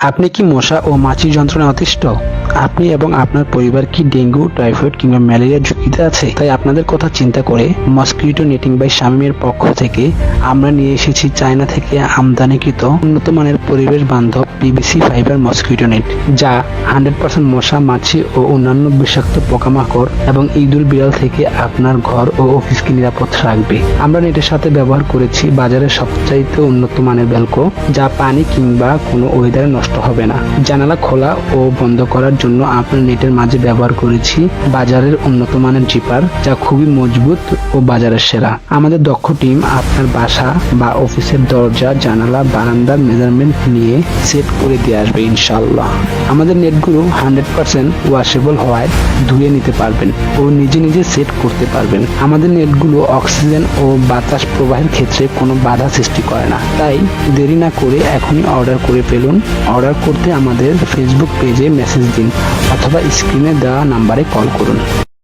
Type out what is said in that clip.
আপনি কি মশা ও মাছির যন্ত্রণায় অতিষ্ঠ? আপনি এবং আপনার পরিবার কি ডেঙ্গু, টাইফয়েড কিংবা ম্যালেরিয়ার ঝুঁকিতে আছে? তাই আপনাদের কথা চিন্তা করে মসকিউটো নেটিং বাই শামীমের পক্ষ থেকে আমরা নিয়ে এসেছি চায়না থেকে আমদানিকৃত উন্নত মানের পরিবেশ বান্ধব পিভিসি ফাইবার মসকিউটো নেট, যা 100% মশা, মাছি ও অন্যান্য বিষাক্ত পোকামাকড় এবং ইঁদুর বিড়াল থেকে আপনার ঘর ও অফিসকে নিরাপদ রাখবে। আমরা নেটের সাথে ব্যবহার করেছি বাজারের সবচাইতে উন্নত মানের ভেলক্রো, যা পানি কিংবা কোনো ওয়েদারে নষ্ট হবে না। জানালা খোলা ও বন্ধ করার জন্য আপনার নেটের মাঝে ব্যবহার করেছি বাজারের উন্নত মানের জিপার, যা খুবই মজবুত ও বাজারের সেরা। আমাদের দক্ষ টিম আপনার বাসা বা অফিসের দরজা, জানালা, বারান্দার মেজারমেন্ট নিয়ে সেট করে দিয়ে আসবে ইনশাআল্লাহ। আমাদের নেটগুলো 100% ওয়াশেবল হওয়ায় ধুয়ে নিতে পারবেন ও নিজে নিজে সেট করতে পারবেন। আমাদের নেটগুলো অক্সিজেন ও বাতাস প্রবাহের ক্ষেত্রে কোনো বাধা সৃষ্টি করে না। তাই দেরি না করে এখনই অর্ডার করে ফেলুন। অর্ডার করতে আমাদের ফেসবুক পেজে মেসেজ দিন অথবা স্ক্রিনে দেওয়া নাম্বারে কল করুন।